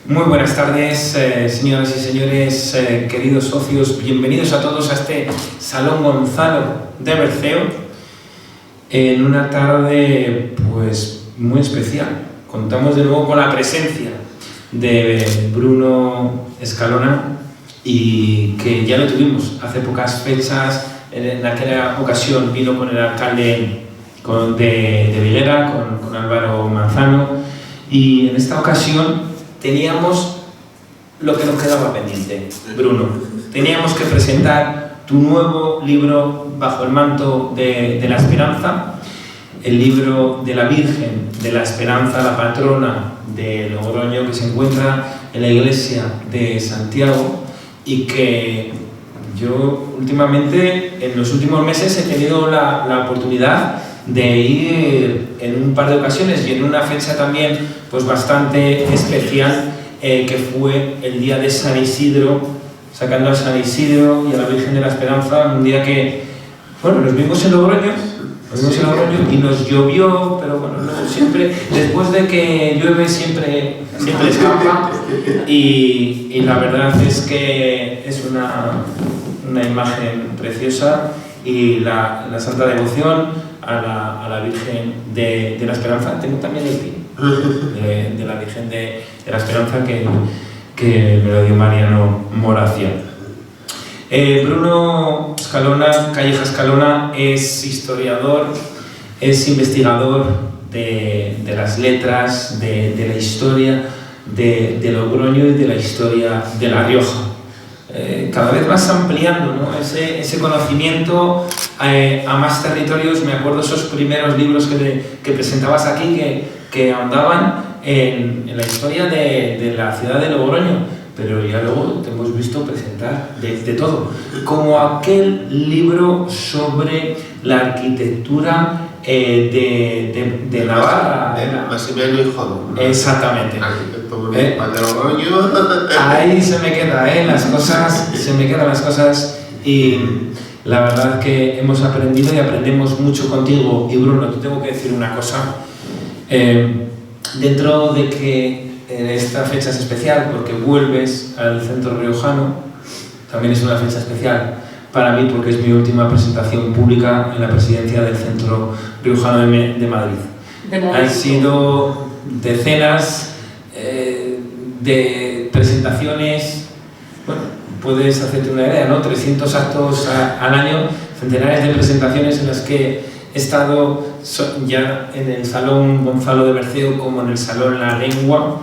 Muy buenas tardes, señoras y señores, queridos socios. Bienvenidos a todos a este Salón Gonzalo de Berceo en una tarde pues muy especial. Contamos de nuevo con la presencia de Bruno Escalona, y que ya lo tuvimos hace pocas fechas. En aquella ocasión vino con el alcalde de Viguera, con Álvaro Manzano, y en esta ocasión teníamos lo que nos quedaba pendiente, Bruno. Teníamos que presentar tu nuevo libro Bajo el manto de la esperanza, el libro de la Virgen de la Esperanza, la patrona de Logroño, que se encuentra en la iglesia de Santiago, y que yo últimamente, en los últimos meses, he tenido la oportunidad de ir en un par de ocasiones, y en una fecha también pues bastante especial, que fue el día de San Isidro, sacando a San Isidro y a la Virgen de la Esperanza, un día que, bueno, nos vimos en Logroño y nos llovió, pero bueno, no, siempre, después de que llueve siempre escapa, y la verdad es que es una imagen preciosa, y la santa devoción a la Virgen de la Esperanza. Tengo también el pin de la Virgen de la Esperanza que me lo dio Mariano Moracia. Bruno Escalona, Calleja Escalona, es historiador, es investigador de las letras, de la historia de Logroño y de la historia de La Rioja. Cada vez vas ampliando, ¿no?, ese conocimiento a más territorios. Me acuerdo esos primeros libros que presentabas aquí que ahondaban en la historia de la ciudad de Logroño, pero ya luego te hemos visto presentar de todo, como aquel libro sobre la arquitectura de Navarra. Maximiliano Hijo. Exactamente. Arquitecto municipal de Logroño. Ahí se me quedan las cosas, y la verdad que hemos aprendido y aprendemos mucho contigo. Y Bruno, te tengo que decir una cosa. Dentro de que esta fecha es especial porque vuelves al centro riojano, también es una fecha especial para mí porque es mi última presentación pública en la presidencia del Centro Riojano de Madrid. Han sido decenas de presentaciones, bueno, puedes hacerte una idea, ¿no? 300 actos al año, centenares de presentaciones en las que he estado ya en el Salón Gonzalo de Berceo como en el Salón La Lengua,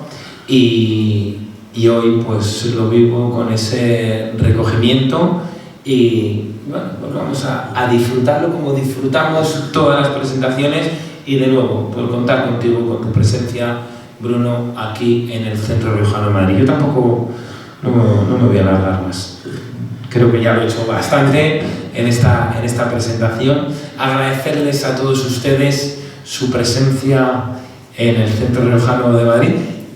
y hoy pues lo vivo con ese recogimiento, y bueno, pues vamos a disfrutarlo como disfrutamos todas las presentaciones, y de nuevo por contar contigo, con tu presencia, Bruno, aquí en el Centro Riojano de Madrid. Yo tampoco no me voy a alargar más. Creo que ya lo he hecho bastante en esta presentación. Agradecerles a todos ustedes su presencia en el Centro Riojano de Madrid,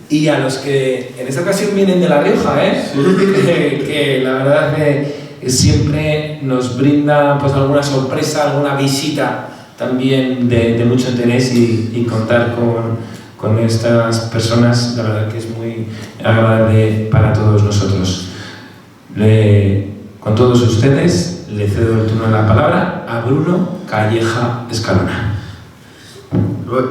y a los que en esta ocasión vienen de La Rioja, que la verdad que siempre nos brinda pues alguna sorpresa, alguna visita también de mucho interés, y contar con estas personas, la verdad que es muy agradable para todos nosotros. Con todos ustedes le cedo el turno de la palabra a Bruno Calleja Escalona.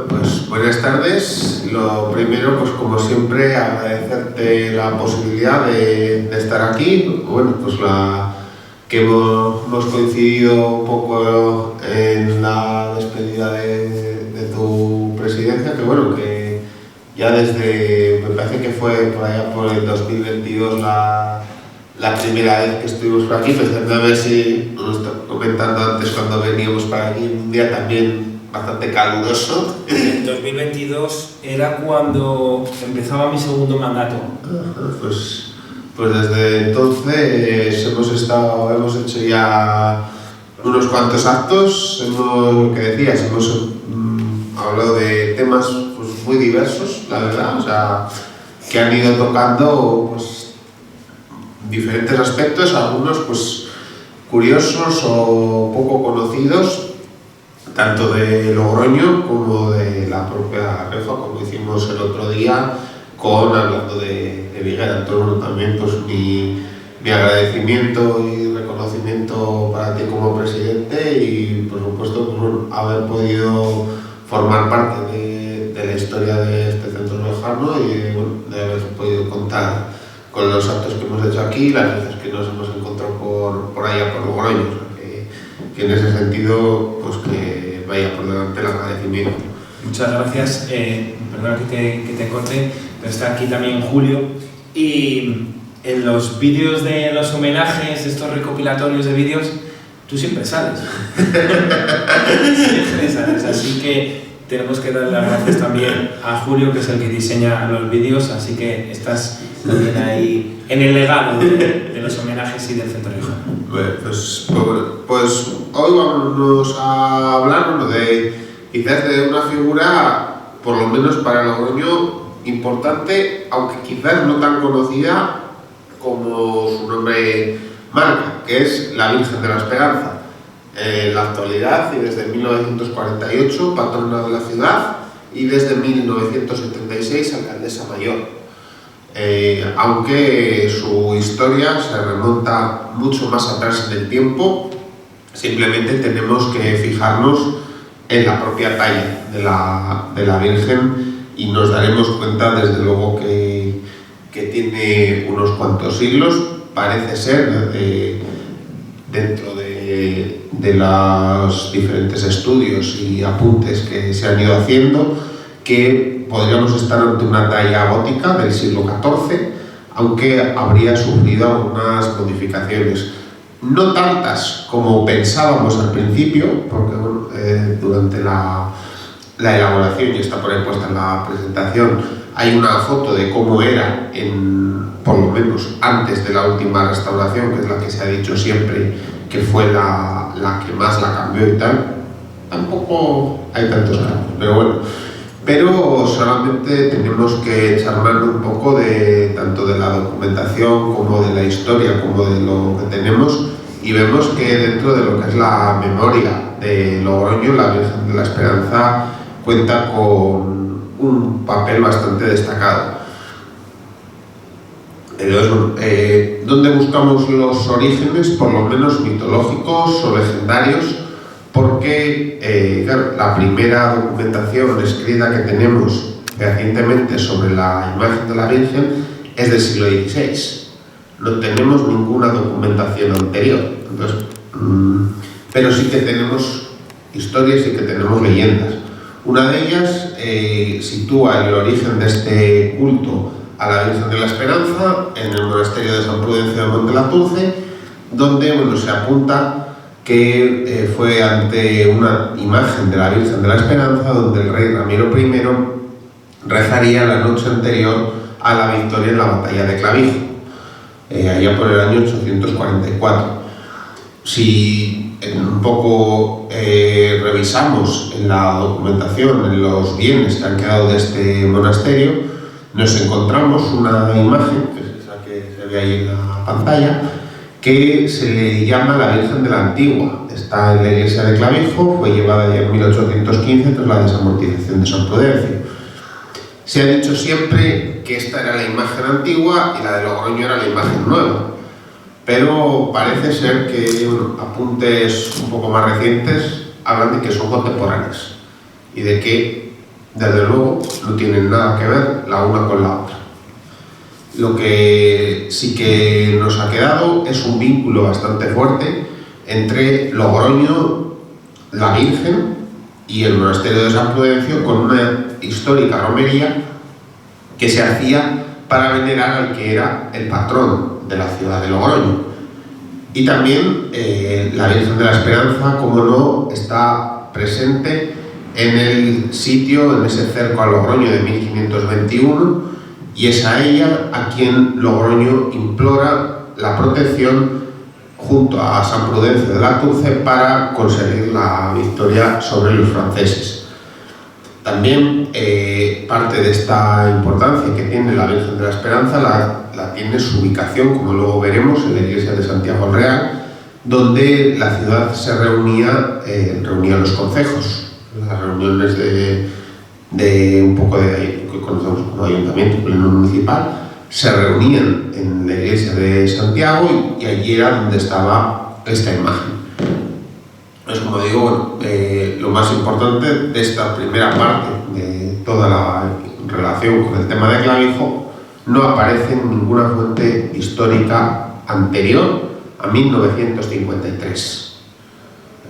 Pues buenas tardes. Lo primero, pues como siempre, agradecerte la posibilidad de estar aquí. Bueno, pues que hemos coincidido un poco en la despedida de tu presidencia, que bueno, que ya me parece que fue por allá por el 2022 la primera vez que estuvimos por aquí, pensando a ver si, nos está comentando antes cuando veníamos para aquí, un día también bastante caluroso. En 2022 era cuando empezaba mi segundo mandato. Pues desde entonces hemos hecho ya unos cuantos actos, lo que decías, hemos hablado de temas pues, muy diversos, la verdad, o sea, que han ido tocando pues, diferentes aspectos, algunos pues curiosos o poco conocidos, tanto de Logroño como de la propia Rioja, como hicimos el otro día hablando de Viguera. Entonces, bueno, también pues mi agradecimiento y reconocimiento para ti como presidente y por supuesto pues, bueno, haber podido formar parte de la historia de este centro riojano y bueno, de haber podido contar con los actos que hemos hecho aquí, las veces que nos hemos encontrado por allá por Logroño. O sea, que en ese sentido pues que vaya por delante el agradecimiento. Muchas gracias. Perdona que te corte, pero está aquí también Julio. Y en los vídeos de los homenajes, estos recopilatorios de vídeos, tú siempre sales. Siempre sales. Así que tenemos que dar las gracias también a Julio, que es el que diseña los vídeos. Así que estás también ahí en el legado de los homenajes y del centro riojano. Pues hoy vamos a hablar quizás de una figura, por lo menos para Logroño, importante, aunque quizás no tan conocida como su nombre marca, que es la Virgen de la Esperanza. En la actualidad y desde 1948 patrona de la ciudad y desde 1976 alcaldesa mayor. Aunque su historia se remonta mucho más atrás en el tiempo, simplemente tenemos que fijarnos en la propia talla de la Virgen y nos daremos cuenta desde luego que tiene unos cuantos siglos. Parece ser dentro de los diferentes estudios y apuntes que se han ido haciendo, que podríamos estar ante una talla gótica del siglo XIV, aunque habría sufrido algunas modificaciones. No tantas como pensábamos al principio, porque bueno, durante la elaboración, y está por ahí puesta en la presentación, hay una foto de cómo era, por lo menos antes de la última restauración, que es la que se ha dicho siempre que fue la que más la cambió y tal. Tampoco hay tantos cambios, pero bueno. Pero solamente tenemos que echar mano un poco tanto de la documentación como de la historia, como de lo que tenemos, y vemos que dentro de lo que es la memoria de Logroño, la Virgen de la Esperanza cuenta con un papel bastante destacado. ¿Dónde buscamos los orígenes, por lo menos mitológicos o legendarios? Porque claro, la primera documentación escrita que tenemos recientemente sobre la imagen de la Virgen es del siglo XVI. No tenemos ninguna documentación anterior. Entonces, pero sí que tenemos historias y que tenemos leyendas. Una de ellas sitúa el origen de este culto a la Virgen de la Esperanza en el monasterio de San Prudencio de Montelaturce, donde bueno, se apunta que fue ante una imagen de la Virgen de la Esperanza donde el rey Ramiro I rezaría la noche anterior a la victoria en la batalla de Clavijo, allá por el año 844. Si un poco revisamos en la documentación, en los bienes que han quedado de este monasterio, nos encontramos una imagen, que es esa que se ve ahí en la pantalla, que se le llama la Virgen de la Antigua. Está en la iglesia de Clavijo, fue llevada ya en 1815 tras la desamortización de San Prudencio. Se ha dicho siempre que esta era la imagen antigua y la de Logroño era la imagen nueva, pero parece ser que apuntes un poco más recientes hablan de que son contemporáneas y de que, desde luego, no tienen nada que ver la una con la otra. Lo que sí que nos ha quedado es un vínculo bastante fuerte entre Logroño, la Virgen y el monasterio de San Prudencio, con una histórica romería que se hacía para venerar al que era el patrón de la ciudad de Logroño. Y también la Virgen de la Esperanza, como no, está presente en el sitio, en ese cerco a Logroño de 1521, y es a ella a quien Logroño implora la protección junto a San Prudencio de la Turce para conseguir la victoria sobre los franceses. También parte de esta importancia que tiene la Virgen de la Esperanza la tiene su ubicación, como luego veremos, en la iglesia de Santiago el Real, donde la ciudad se reunía los concejos, las reuniones de un poco de que conocemos como ayuntamiento, pleno municipal, se reunían en la iglesia de Santiago y allí era donde estaba esta imagen. Es como digo, lo más importante de esta primera parte de toda la relación con el tema de Clavijo, no aparece en ninguna fuente histórica anterior a 1953.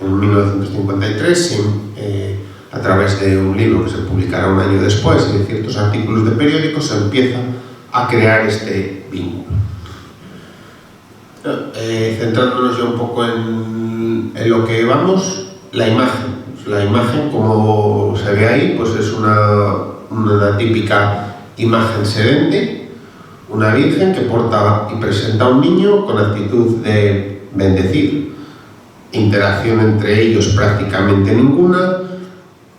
En 1953, a través de un libro que se publicará un año después y de ciertos artículos de periódicos, se empieza a crear este vínculo. Centrándonos ya un poco en lo que vamos, la imagen. La imagen, como se ve ahí, pues es una típica imagen sedente, una virgen que porta y presenta a un niño con actitud de bendecir, interacción entre ellos prácticamente ninguna,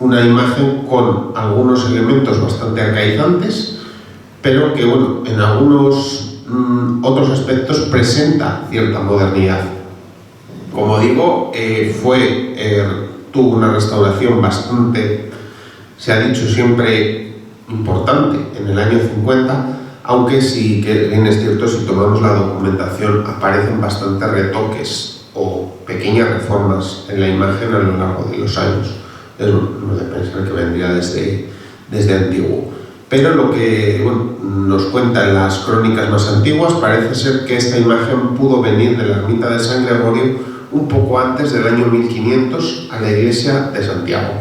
una imagen con algunos elementos bastante arcaizantes, pero que bueno, en algunos otros aspectos presenta cierta modernidad. Como digo, tuvo una restauración bastante, se ha dicho siempre, importante en el año 50, aunque sí que bien es cierto, si tomamos la documentación, aparecen bastantes retoques o pequeñas reformas en la imagen a lo largo de los años. Es de pensar que vendría desde antiguo. Pero lo que nos cuentan las crónicas más antiguas parece ser que esta imagen pudo venir de la ermita de San Gregorio un poco antes del año 1500 a la iglesia de Santiago.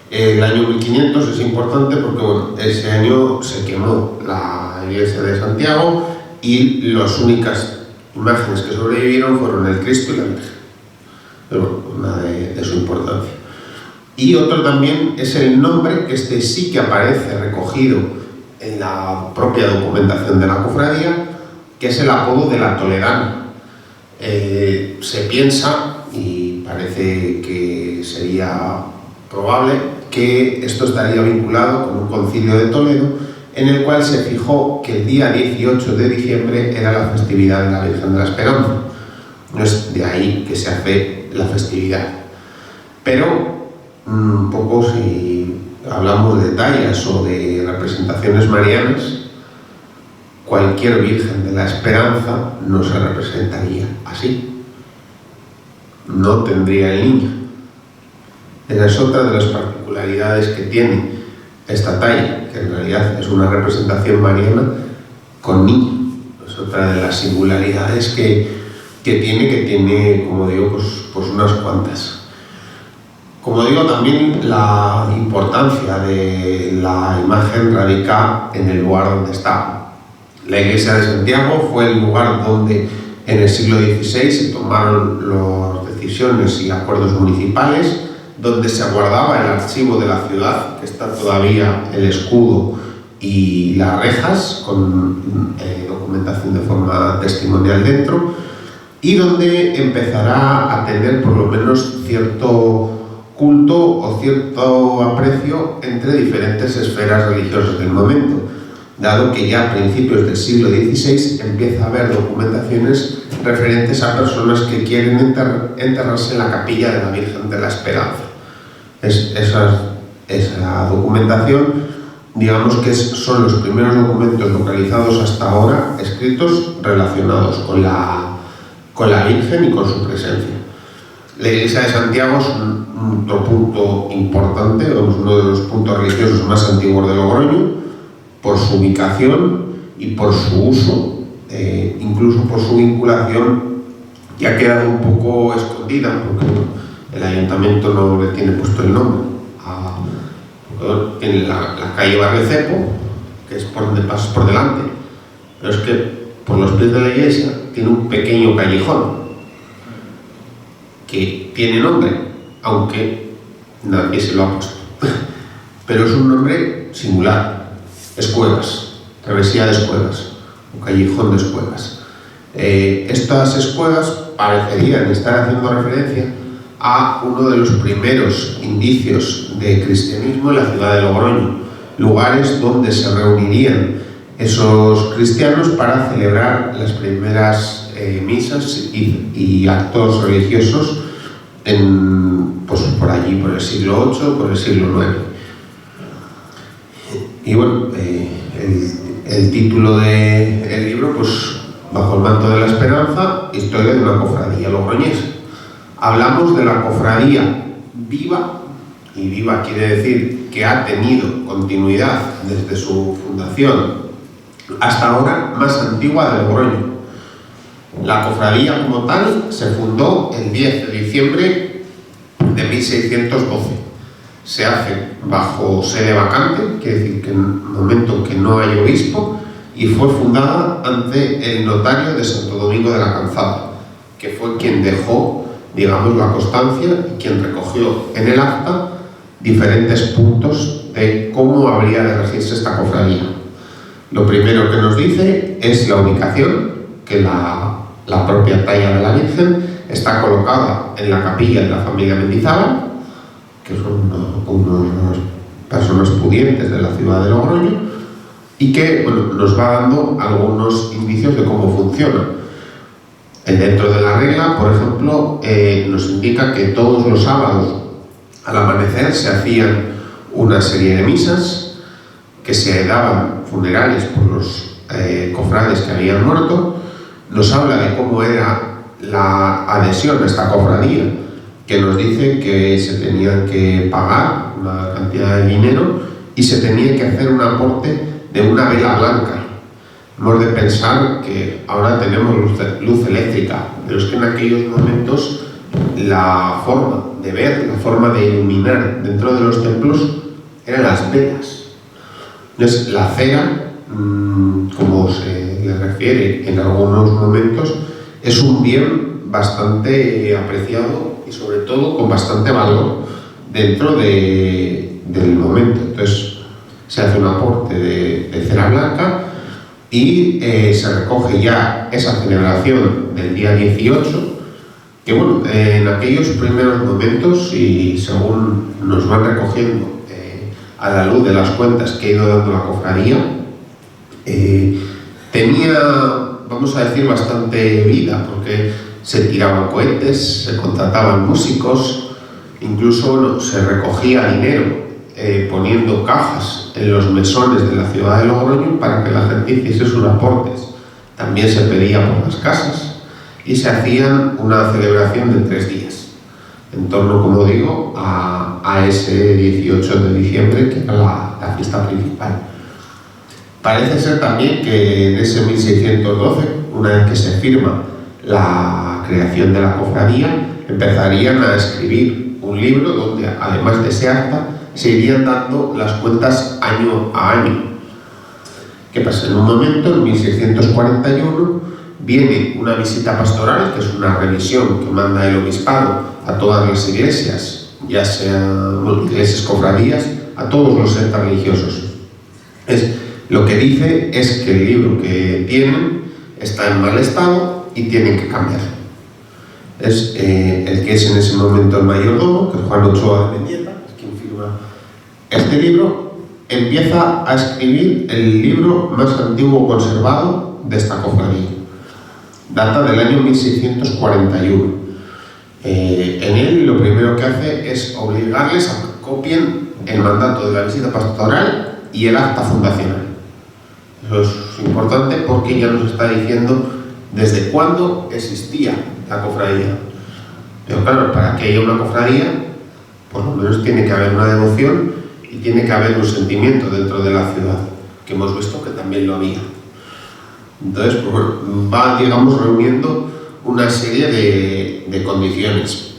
El año 1500 es importante porque ese año se quemó la iglesia de Santiago y las únicas imágenes que sobrevivieron fueron el Cristo y la Virgen. Pero una de su importancia. Y otro también es el nombre, que sí que aparece recogido en la propia documentación de la cofradía, que es el apodo de la Toledana. Se piensa, y parece que sería probable, que esto estaría vinculado con un concilio de Toledo, en el cual se fijó que el día 18 de diciembre era la festividad de la Virgen de la Esperanza. No es de ahí que se hace la festividad. Pero un poco si hablamos de tallas o de representaciones marianas, cualquier Virgen de la Esperanza no se representaría así, no tendría el niño. Esa es otra de las particularidades que tiene esta talla, que en realidad es una representación mariana con niño. Es otra de las singularidades que tiene, como digo, pues unas cuantas. Como digo, también la importancia de la imagen radica en el lugar donde está. La iglesia de Santiago fue el lugar donde en el siglo XVI se tomaron las decisiones y acuerdos municipales, donde se guardaba el archivo de la ciudad, que está todavía el escudo y las rejas, con documentación de forma testimonial dentro, y donde empezará a tener por lo menos cierto culto o cierto aprecio entre diferentes esferas religiosas del momento, dado que ya a principios del siglo XVI empieza a haber documentaciones referentes a personas que quieren enterrarse en la capilla de la Virgen de la Esperanza. Esa documentación, digamos que son los primeros documentos localizados hasta ahora escritos relacionados con la Virgen y con su presencia. La iglesia de Santiago es otro punto importante, uno de los puntos religiosos más antiguos de Logroño, por su ubicación y por su uso, incluso por su vinculación, que ha quedado un poco escondida, porque el ayuntamiento no le tiene puesto el nombre. Tiene la calle Barrio Cepo, que es por donde pasas por delante, pero es que por los pies de la iglesia tiene un pequeño callejón que tiene nombre, aunque nadie se lo ha puesto. Pero es un nombre singular: Escuelas, travesía de Escuelas, o callejón de Escuelas. Estas escuelas parecerían estar haciendo referencia a uno de los primeros indicios de cristianismo en la ciudad de Logroño, lugares donde se reunirían esos cristianos para celebrar las primeras misas y actos religiosos pues por allí, por el siglo VIII, por el siglo IX. Y bueno, el título del libro, pues Bajo el manto de la esperanza, historia de una cofradía logroñesa. Hablamos de la cofradía viva, y viva quiere decir que ha tenido continuidad desde su fundación hasta ahora, más antigua de Logroño. La cofradía como tal se fundó el 10 de diciembre de 1612. Se hace bajo sede vacante, quiere decir que en un momento que no hay obispo, y fue fundada ante el notario de Santo Domingo de la Calzada, que fue quien dejó, digamos, la constancia y quien recogió en el acta diferentes puntos de cómo habría de regirse esta cofradía. Lo primero que nos dice es la ubicación, que la propia talla de la Virgen está colocada en la capilla de la familia Mendizábal, que son unas personas pudientes de la ciudad de Logroño, y que bueno, nos va dando algunos indicios de cómo funciona. Dentro de la regla, por ejemplo, nos indica que todos los sábados al amanecer se hacían una serie de misas, que se daban funerales por los cofrades que habían muerto. Nos habla de cómo era la adhesión a esta cofradía, que nos dice que se tenía que pagar una cantidad de dinero y se tenía que hacer un aporte de una vela blanca. Hemos de pensar que ahora tenemos luz eléctrica, pero es que en aquellos momentos la forma de ver, la forma de iluminar dentro de los templos eran las velas. Entonces la cera, como se le refiere en algunos momentos, es un bien bastante apreciado y sobre todo con bastante valor dentro del momento. Entonces se hace un aporte de cera blanca y se recoge ya esa celebración del día 18, que bueno, en aquellos primeros momentos, y según nos van recogiendo a la luz de las cuentas que ha ido dando la cofradía, tenía, vamos a decir, bastante vida, porque se tiraban cohetes, se contrataban músicos, incluso bueno, se recogía dinero poniendo cajas en los mesones de la ciudad de Logroño para que la gente hiciese sus aportes. También se pedía por las casas y se hacían una celebración de 3 días, en torno, como digo, a ese 18 de diciembre, que era la fiesta principal. Parece ser también que en ese 1612, una vez que se firma la creación de la cofradía, empezarían a escribir un libro donde, además de ese acta, se irían dando las cuentas año a año. ¿Qué pasa? En un momento, en 1641, viene una visita pastoral, que es una revisión que manda el obispado a todas las iglesias, ya sean iglesias, cofradías, a todos los entes religiosos. Lo que dice es que el libro que tienen está en mal estado y tienen que cambiar. El que es en ese momento el mayordomo, que es Juan Ochoa de Mendieta, quien firma este libro, empieza a escribir el libro más antiguo conservado de esta cofradía. Data del año 1641. En él lo primero que hace es obligarles a que copien el mandato de la visita pastoral y el acta fundacional. Eso es importante porque ya nos está diciendo desde cuándo existía la cofradía. Pero claro, para que haya una cofradía, por lo menos tiene que haber una devoción y tiene que haber un sentimiento dentro de la ciudad, que hemos visto que también lo había. Entonces, pues bueno, va, digamos, reuniendo una serie de condiciones.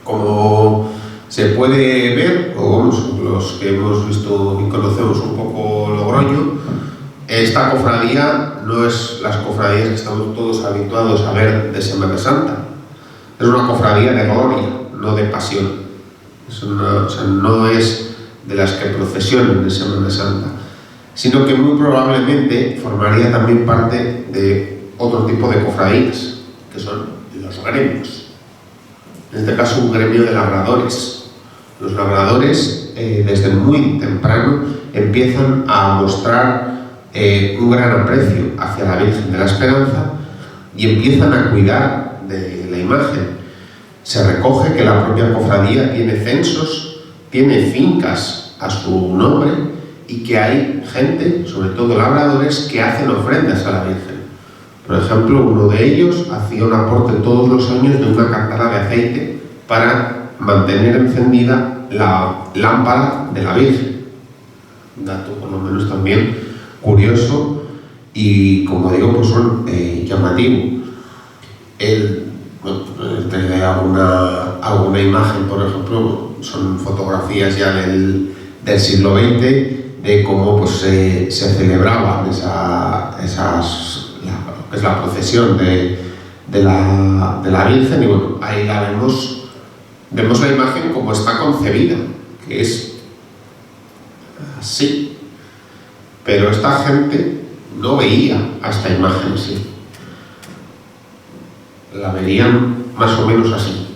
Como se puede ver, o vamos, los que hemos visto y conocemos un poco Logroño, esta cofradía no es las cofradías que estamos todos habituados a ver de Semana Santa. Es una cofradía de gloria, no de pasión. No es de las que procesionan de Semana Santa, sino que muy probablemente formaría también parte de otro tipo de cofradías, que son los gremios. En este caso, un gremio de labradores. Los labradores, desde muy temprano, empiezan a mostrar un gran aprecio hacia la Virgen de la Esperanza y empiezan a cuidar de la imagen. Se recoge que la propia cofradía tiene censos, tiene fincas a su nombre y que hay gente, sobre todo labradores, que hacen ofrendas a la Virgen. Por ejemplo, uno de ellos hacía un aporte todos los años de una cantidad de aceite para mantener encendida la lámpara de la Virgen. Un dato por lo menos también curioso y, como digo, pues llamativo. Trae alguna imagen, por ejemplo, son fotografías ya del siglo XX de cómo pues, se celebraban es la procesión de la Virgen, y bueno, ahí la vemos la imagen como está concebida, que es así, pero esta gente no veía a esta imagen así, la verían más o menos así,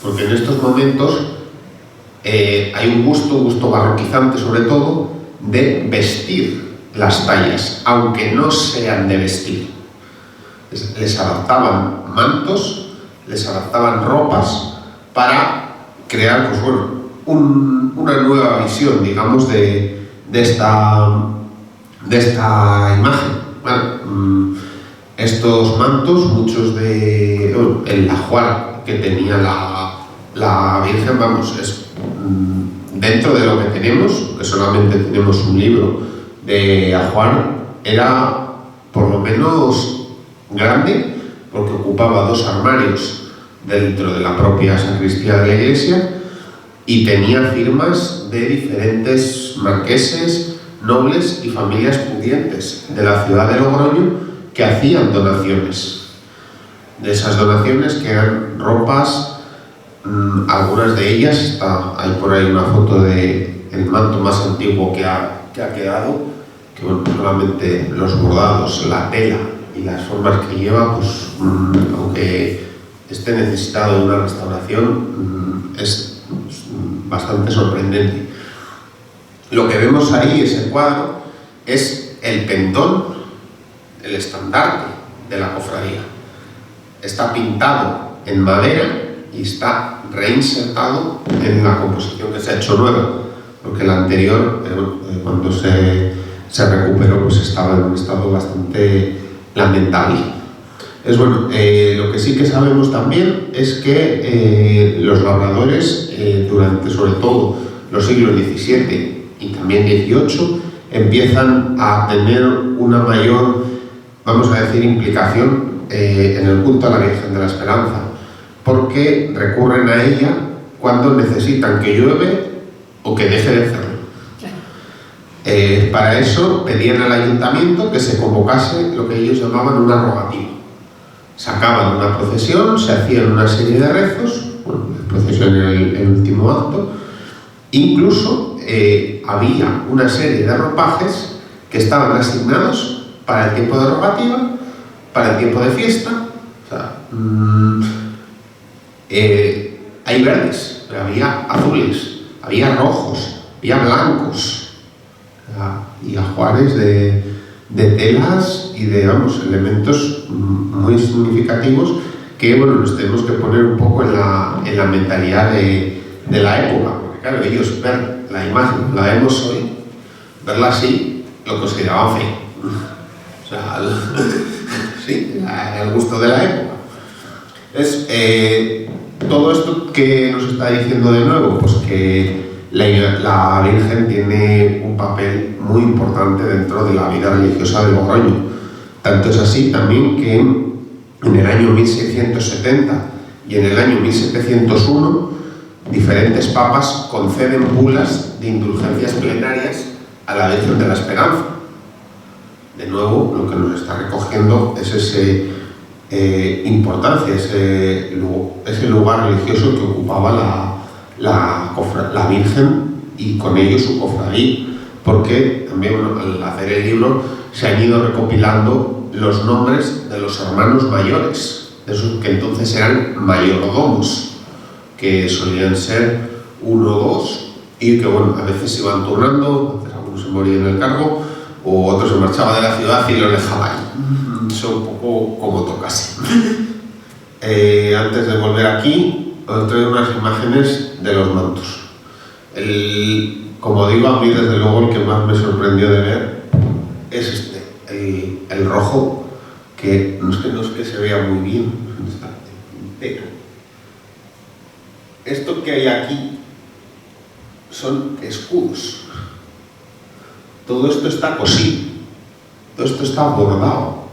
porque en estos momentos hay un gusto barroquizante sobre todo de vestir las tallas, aunque no sean de vestir. Les adaptaban mantos, les adaptaban ropas para crear, pues bueno, una nueva visión, digamos, de esta imagen. Bueno, estos mantos, muchos el ajuar que tenía la Virgen, vamos, es dentro de lo que tenemos, que solamente tenemos un libro de ajuar, era por lo menos grande, porque ocupaba 2 armarios dentro de la propia sacristía de la iglesia y tenía firmas de diferentes marqueses, nobles y familias pudientes de la ciudad de Logroño que hacían donaciones. De esas donaciones, que eran ropas, algunas de ellas, hay por ahí una foto del manto más antiguo que ha quedado, que bueno, solamente los bordados, la tela y las formas que lleva, pues aunque esté necesitado de una restauración, es bastante sorprendente. Lo que vemos ahí, ese cuadro, es el pendón, el estandarte de la cofradía. Está pintado en madera y está reinsertado en la composición que se ha hecho nueva, porque la anterior, cuando se recuperó, pues estaba en un estado bastante lamentable. Lo que sí que sabemos también es que los labradores, durante sobre todo los siglos XVII y también XVIII, empiezan a tener una mayor, vamos a decir, implicación en el culto a la Virgen de la Esperanza, porque recurren a ella cuando necesitan que llueve o que deje de hacerlo. Para eso pedían al ayuntamiento que se convocase lo que ellos llamaban una rogativa. Sacaban una procesión, se hacían una serie de rezos, la procesión era el último acto, incluso había una serie de ropajes que estaban asignados para el tiempo de rogativa, para el tiempo de fiesta. O sea, hay verdes, pero había azules, había rojos, había blancos, y ajuares de telas y de, elementos muy significativos que, nos tenemos que poner un poco en la mentalidad de la época, porque claro, ellos ver la imagen, la vemos hoy, verla así, lo consideraban feo. O sea, sí, el gusto de la época. Todo esto que nos está diciendo de nuevo, pues que la Virgen tiene un papel muy importante dentro de la vida religiosa de Logroño. Tanto es así también que en el año 1670 y en el año 1701 diferentes papas conceden bulas de indulgencias plenarias a la Virgen de la Esperanza. De nuevo, lo que nos está recogiendo es esa importancia, ese lugar religioso que ocupaba la Virgen y con ello su cofradía, porque también al hacer el libro se han ido recopilando los nombres de los hermanos mayores, de esos que entonces eran mayordomos, que solían ser 1 o 2 y que a veces se iban turnando, entonces algunos se morían en el cargo o otros se marchaban de la ciudad y los dejaban ahí. Eso un poco como tocase. Antes de volver aquí, os traigo unas imágenes de los mantos. como digo, a mí desde luego el que más me sorprendió de ver es el rojo, que no es que se vea muy bien, pero esto que hay aquí son escudos. Todo esto está cosido, todo esto está bordado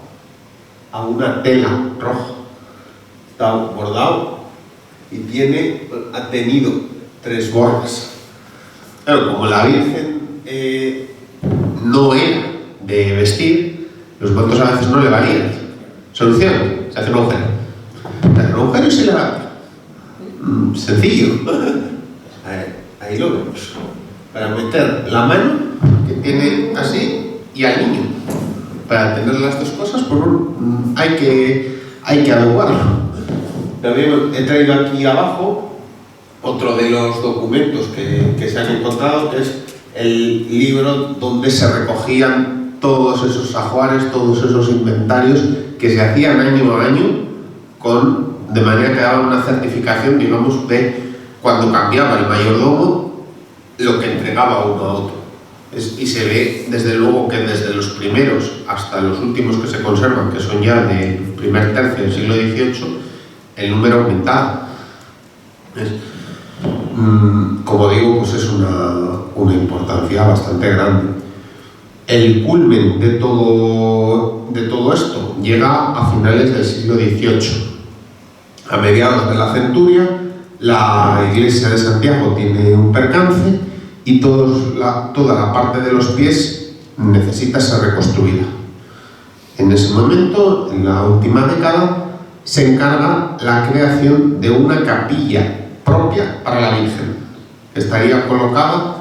a una tela roja. Está bordado y ha tenido 3 borlas. Claro, como la Virgen no era de vestir, los mantos a veces no le valían. Solución, se hace un agujero. Se hace un agujero y se levanta. Sencillo. Ahí lo vemos. Para meter la mano que tiene así y al niño. Para tener las dos cosas, pues hay que adecuarlo. También he traído aquí abajo otro de los documentos que se han encontrado, que es el libro donde se recogían todos esos ajuares, todos esos inventarios que se hacían año a año, de manera que daban una certificación, digamos, de cuando cambiaba el mayordomo, lo que entregaba uno a otro. Y se ve, desde luego, que desde los primeros hasta los últimos que se conservan, que son ya del primer tercio del siglo XVIII, el número aumentado. Como digo, pues es una importancia bastante grande. El culmen de todo esto llega a finales del siglo XVIII. A mediados de la centuria, la iglesia de Santiago tiene un percance y toda la parte de los pies necesita ser reconstruida. En ese momento, en la última década, se encarga la creación de una capilla propia para la Virgen, que estaría colocada,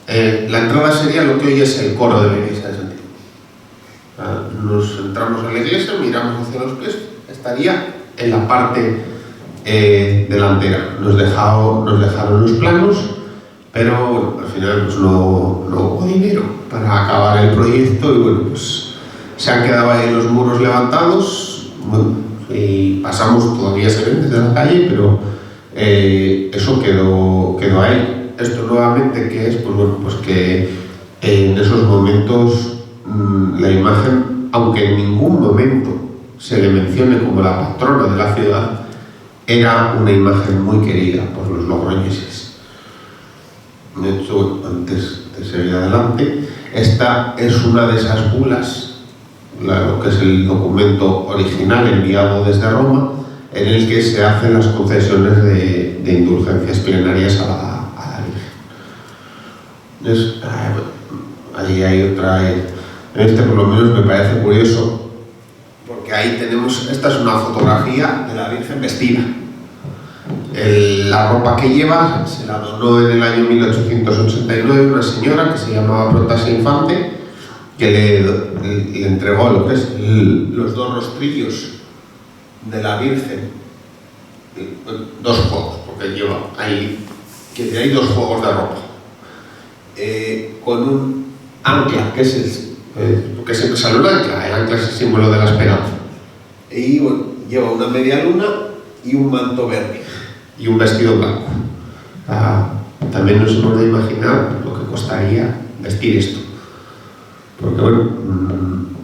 la entrada sería lo que hoy es el coro de la iglesia de Santiago. Nos entramos a la iglesia, miramos hacia los pies, estaría en la parte delantera. Nos dejaron los planos, pero bueno, al final pues no hubo dinero para acabar el proyecto y bueno, pues se han quedado ahí los muros levantados. Bueno, y pasamos, todavía se ven desde la calle, pero eso quedó ahí. Esto nuevamente, ¿qué es? Pues bueno, pues que en esos momentos la imagen, aunque en ningún momento se le mencione como la patrona de la ciudad, era una imagen muy querida por los logroñeses. De hecho, antes de seguir adelante, esta es una de esas bulas, lo que es el documento original enviado desde Roma, en el que se hacen las concesiones de indulgencias plenarias a la Virgen. Ahí hay otra. Este por lo menos me parece curioso, porque ahí tenemos, esta es una fotografía de la Virgen vestida. La ropa que lleva se la donó en el año 1889 una señora que se llamaba Protasia Infante, que le entregó lo que es los 2 rostrillos de la Virgen, 2 juegos, porque lleva ahí 2 juegos de ropa, con un ancla, que es porque siempre sale un ancla, el ancla es el símbolo de la esperanza, y bueno, lleva una media luna y un manto verde y un vestido blanco. También nos hemos de imaginar lo que costaría vestir esto, porque bueno,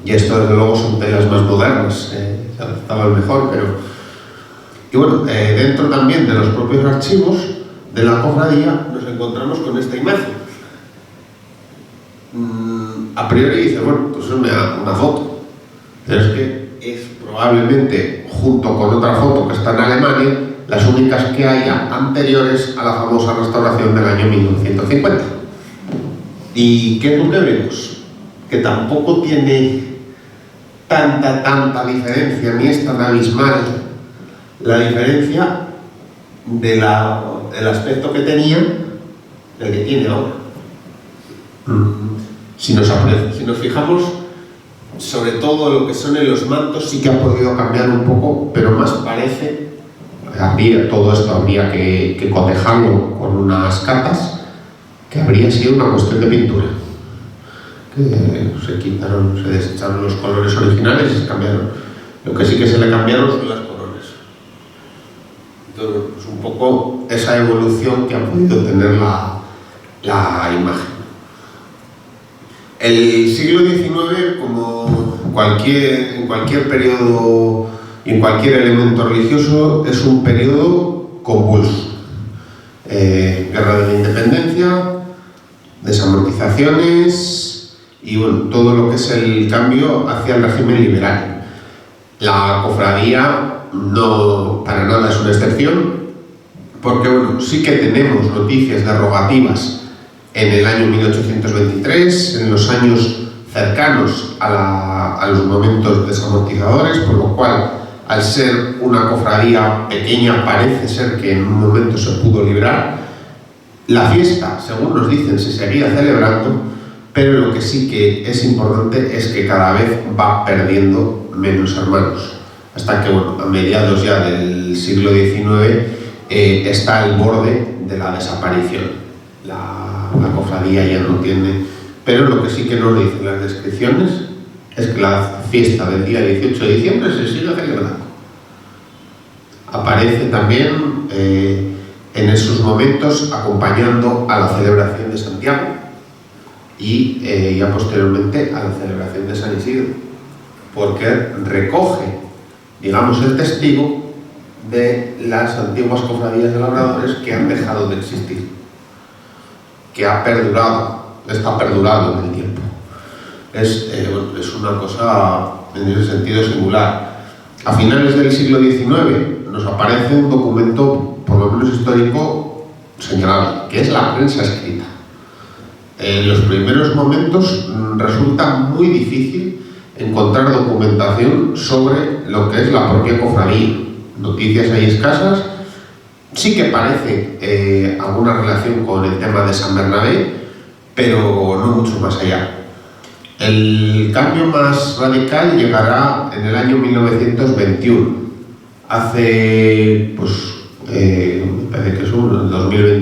y esto desde luego son telas más modernas, se adaptaban mejor, pero y bueno, dentro también de los propios archivos de la cofradía nos encontramos con esta imagen. A priori dice, bueno, pues es una foto, pero es que es probablemente, junto con otra foto que está en Alemania, las únicas que haya anteriores a la famosa restauración del año 1950. ¿Y qué es lo que vemos? Que tampoco tiene tanta diferencia, ni es tan abismal la diferencia del aspecto que tenía del que tiene ahora. Si nos fijamos, sobre todo lo que son en los mantos, sí que ha podido cambiar un poco, pero más parece, todo esto habría que cotejarlo con unas capas, que habría sido una cuestión de pintura. Que se desecharon los colores originales y se cambiaron. Lo que sí que se le cambiaron son las coronas. Entonces, pues un poco esa evolución que ha podido tener la imagen. El siglo XIX, como en cualquier periodo y en cualquier elemento religioso, es un periodo convulso. Guerra de la Independencia, desamortizaciones y bueno, todo lo que es el cambio hacia el régimen liberal. La cofradía no para nada es una excepción, porque bueno, sí que tenemos noticias derogativas en el año 1823, en los años cercanos a los momentos desamortizadores, por lo cual, al ser una cofradía pequeña, parece ser que en un momento se pudo librar. La fiesta, según nos dicen, se seguía celebrando, pero lo que sí que es importante es que cada vez va perdiendo menos hermanos, hasta que bueno, a mediados ya del siglo XIX está al borde de la desaparición. La cofradía ya no tiene, pero lo que sí que nos dicen las descripciones es que la fiesta del día 18 de diciembre se sigue celebrando. Aparece también en esos momentos acompañando a la celebración de Santiago y ya posteriormente a la celebración de San Isidro, porque recoge, digamos, el testigo de las antiguas cofradías de labradores que han dejado de existir, que ha perdurado, está perdurado en el tiempo. Es una cosa en ese sentido singular. A finales del siglo XIX nos aparece un documento, por lo menos histórico, señalable, que es la prensa escrita. En los primeros momentos resulta muy difícil encontrar documentación sobre lo que es la propia cofradía. Noticias hay escasas. Sí que parece alguna relación con el tema de San Bernabé, pero no mucho más allá. El cambio más radical llegará en el año 1921. Hace, me parece que son el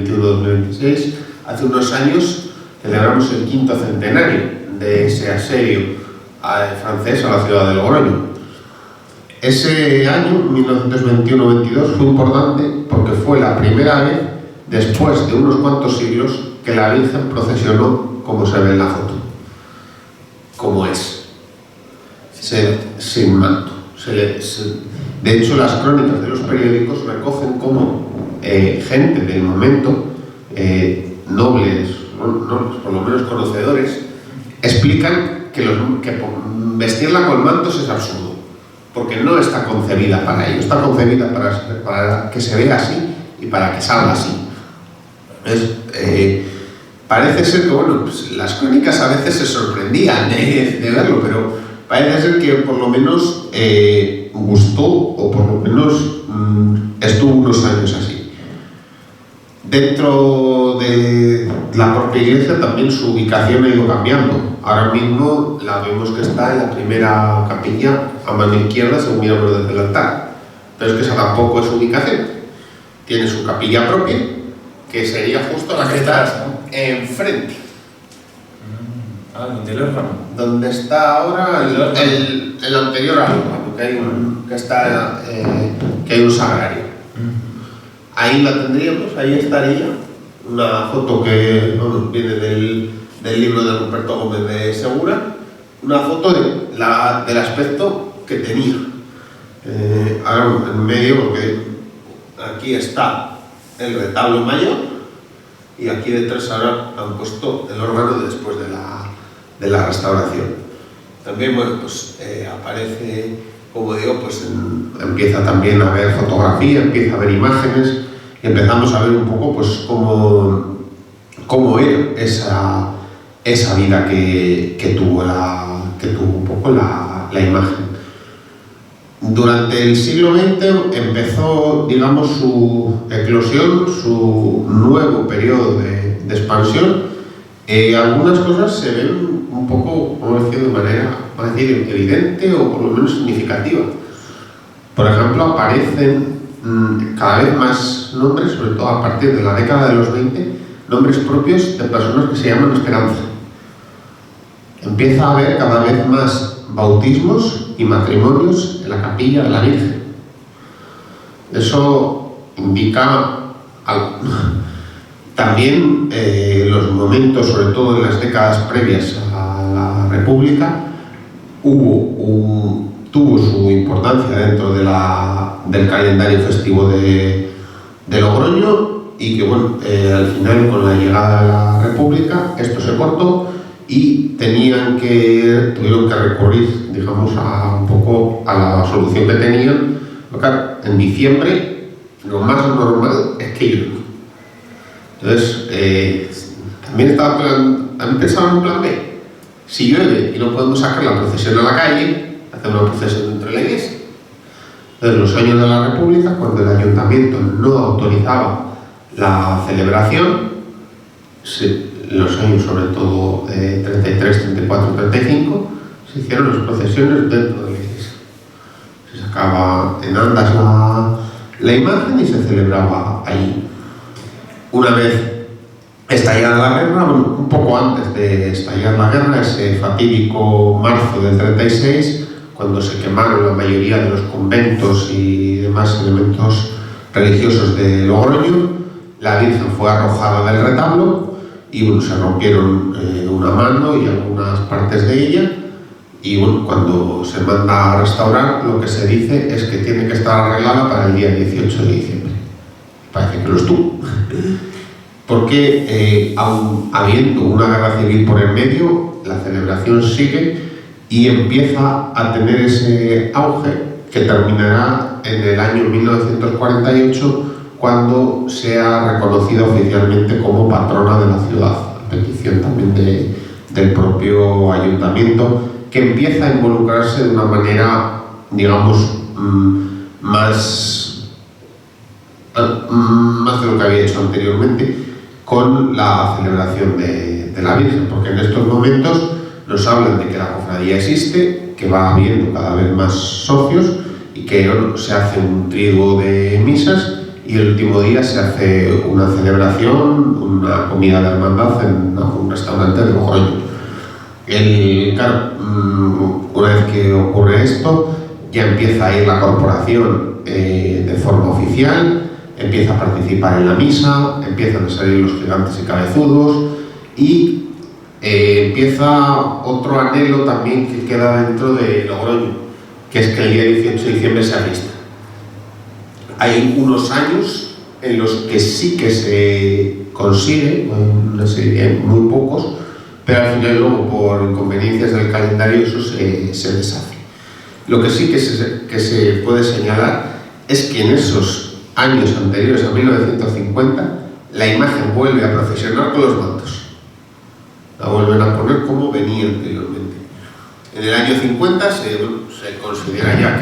2021-2026, hace unos años celebramos el 5º centenario de ese asedio francés a la ciudad de Logroño. Ese año, 1921-22, fue importante porque fue la primera vez, después de unos cuantos siglos, que la Virgen procesionó como se ve en la foto, como es, sin manto. De hecho, las crónicas de los periódicos recogen cómo gente del momento, nobles, por lo menos conocedores, explican que vestirla con mantos es absurdo, porque no está concebida para ello, está concebida para que se vea así y para que salga así. Parece ser que pues las crónicas a veces se sorprendían de verlo, pero parece ser que por lo menos gustó, o por lo menos estuvo unos años así. Dentro de la propia iglesia también su ubicación ha ido cambiando. Ahora mismo la vemos que está en la primera capilla a mano izquierda según miramos desde el altar, pero es que esa tampoco es su ubicación. Tiene su capilla propia, que sería justo la que está enfrente. Donde el órgano. Donde está ahora el anterior órgano, que hay un sagrario. Ahí la tendríamos, ahí estaría una foto que viene del libro de Ruperto Gómez de Segura, una foto del aspecto que tenía. Ahora en medio, porque aquí está el retablo mayor y aquí detrás ahora han puesto el órgano después de la restauración. También aparece, como digo, empieza también a haber fotografía, empieza a haber imágenes y empezamos a ver un poco cómo era esa vida que tuvo un poco la imagen. Durante el siglo XX empezó, digamos, su eclosión, su nuevo periodo de expansión. Algunas cosas se ven un poco, como decir, de manera, vamos a decir, evidente o por lo menos significativa. Por ejemplo, aparecen cada vez más nombres, sobre todo a partir de la década de los 20, nombres propios de personas que se llaman Esperanza. Empieza a haber cada vez más bautismos y matrimonios en la capilla de la Virgen. Eso indica algo. También los momentos, sobre todo en las décadas previas a la República, tuvo su importancia dentro del calendario festivo de Logroño, y que bueno, al final, con la llegada de la República, esto se cortó y tuvieron que recurrir, digamos, un poco a la solución que tenían. Claro, en diciembre lo más normal es que llueva. Entonces, también han pensado en un plan B. Si llueve y no podemos sacar la procesión a la calle, hacemos una procesión dentro de la iglesia. Entonces, los años de la República, cuando el ayuntamiento no autorizaba la celebración, los años sobre todo 33, 34, 35, se hicieron las procesiones dentro de la iglesia. Se sacaba en andas la imagen y se celebraba allí. Una vez estallada la guerra, un poco antes de estallar la guerra, ese fatídico marzo del 36, cuando se quemaron la mayoría de los conventos y demás elementos religiosos de Logroño, la Virgen fue arrojada del retablo y bueno, se rompieron una mano y algunas partes de ella, y bueno, cuando se manda a restaurar, lo que se dice es que tiene que estar arreglada para el día 18 de diciembre. Parece que lo estuvo. Porque aun habiendo una guerra civil por el medio, la celebración sigue y empieza a tener ese auge que terminará en el año 1948, cuando sea reconocida oficialmente como patrona de la ciudad, a petición también del propio ayuntamiento, que empieza a involucrarse de una manera, digamos, más de lo que había hecho anteriormente con la celebración de la Virgen, porque en estos momentos nos hablan de que la cofradía existe, que va habiendo cada vez más socios y que se hace un triduo de misas, y el último día se hace una celebración, una comida de hermandad en un restaurante de Logroño. Claro, una vez que ocurre esto, ya empieza a ir la corporación de forma oficial, empieza a participar en la misa, empiezan a salir los gigantes y cabezudos, y empieza otro anhelo también que queda dentro de Logroño, que es que el día 18 de diciembre sea fiesta. Hay unos años en los que sí que se consigue, muy pocos, pero al final luego, por inconveniencias del calendario, eso se deshace. Lo que sí que se puede señalar es que en esos años anteriores a 1950, la imagen vuelve a procesionar con los mantos. La vuelven a poner como venía anteriormente. En el año 50 se considera ya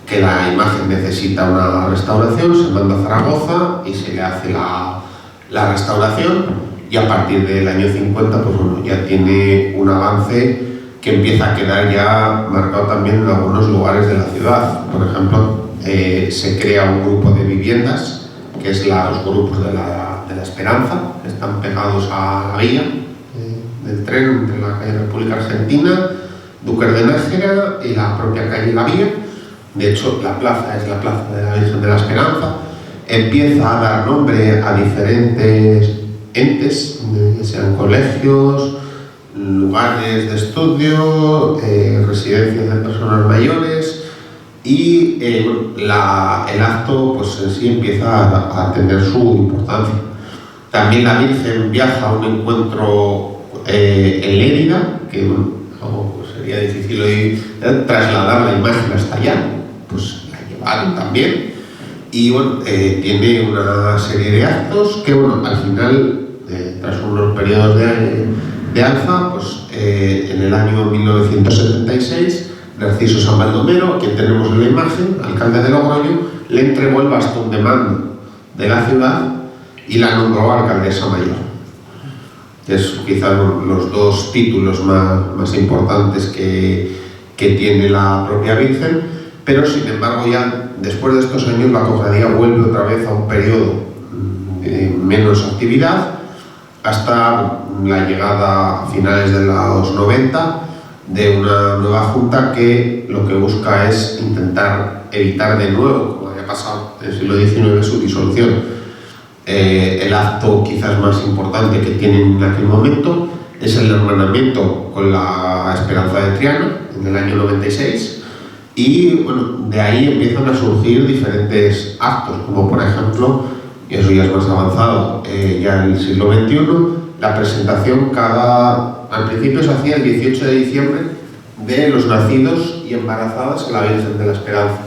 que la imagen necesita una restauración, se manda a Zaragoza y se le hace la restauración, y a partir del año 50 pues bueno, ya tiene un avance que empieza a quedar ya marcado también en algunos lugares de la ciudad. Por ejemplo, se crea un grupo de viviendas, que es los grupos de la Esperanza, que están pegados a la vía del tren entre la calle República Argentina, Duques de Nájera y la propia calle La Vía. De hecho, la plaza es la plaza de la Virgen de la Esperanza. Empieza a dar nombre a diferentes entes, que sean colegios, lugares de estudio, residencias de personas mayores, y el acto pues en sí empieza a tener su importancia. También la Virgen viaja a un encuentro en Lérida, que bueno, pues sería difícil hoy trasladar la imagen hasta allá, pues la llevaron también, y bueno, tiene una serie de actos que bueno, al final, tras unos periodos de alza, pues en el año 1976, Narciso San Baldomero, a quien tenemos en la imagen, alcalde de Logroño, le entregó el bastón de mando de la ciudad y la nombró alcaldesa mayor. Es quizás los dos títulos más importantes que tiene la propia Virgen, pero sin embargo ya después de estos años la cofradía vuelve otra vez a un periodo de menos actividad, hasta la llegada a finales de los 90 de una nueva junta que lo que busca es intentar evitar de nuevo, como había pasado en el siglo XIX, su disolución. El acto quizás más importante que tienen en aquel momento es el hermanamiento con la Esperanza de Triana en el año 96, y bueno, de ahí empiezan a surgir diferentes actos, como por ejemplo, y eso ya es más avanzado, ya en el siglo XXI, la presentación al principio se hacía el 18 de diciembre de los nacidos y embarazadas a la Virgen de la Esperanza.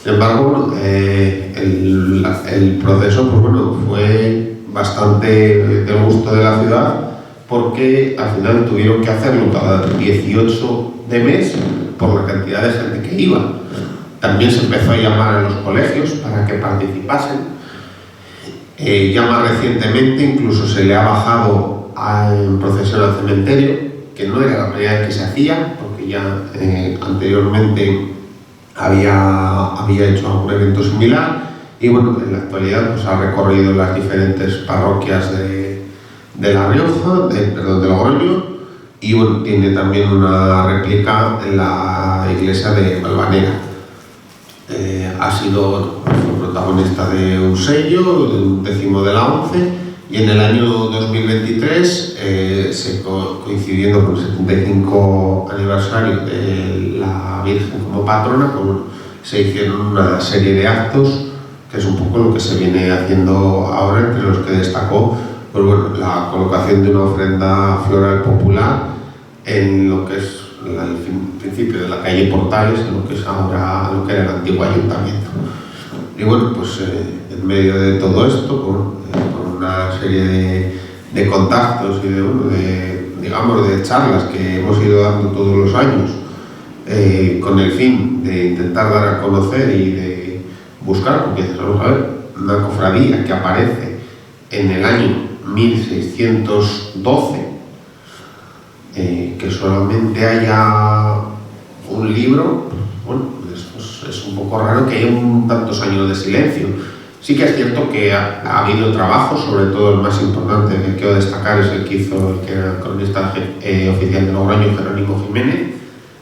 Sin embargo, el proceso pues bueno, fue bastante del gusto de la ciudad, porque al final tuvieron que hacerlo cada 18 de mes por la cantidad de gente que iba. También se empezó a llamar a los colegios para que participasen. Ya más recientemente incluso se le ha bajado en procesión al cementerio, que no era la primera vez que se hacía, porque ya anteriormente había hecho algún evento similar, y bueno, en la actualidad pues ha recorrido las diferentes parroquias de La Rioja, de Logroño, y bueno, tiene también una réplica en la iglesia de Valvanera. Ha sido protagonista de un sello, de un 10º de la 11, y en el año 2023, coincidiendo con el 75 aniversario de la Virgen como patrona, pues bueno, se hicieron una serie de actos, que es un poco lo que se viene haciendo ahora, entre los que destacó pues bueno, la colocación de una ofrenda floral popular en lo que es el principio de la calle Portales, en lo que es ahora lo que era el antiguo ayuntamiento. Y bueno, pues en medio de todo esto, por una serie de contactos y de charlas que hemos ido dando todos los años, con el fin de intentar dar a conocer y de buscar, porque vamos a ver, una cofradía que aparece en el año 1612, que solamente haya un libro, bueno, pues es un poco raro que haya tantos años de silencio. Sí que es cierto que ha habido trabajos, sobre todo el más importante que quiero destacar es el que hizo el que era el cronista oficial de Logroño, Jerónimo Jiménez,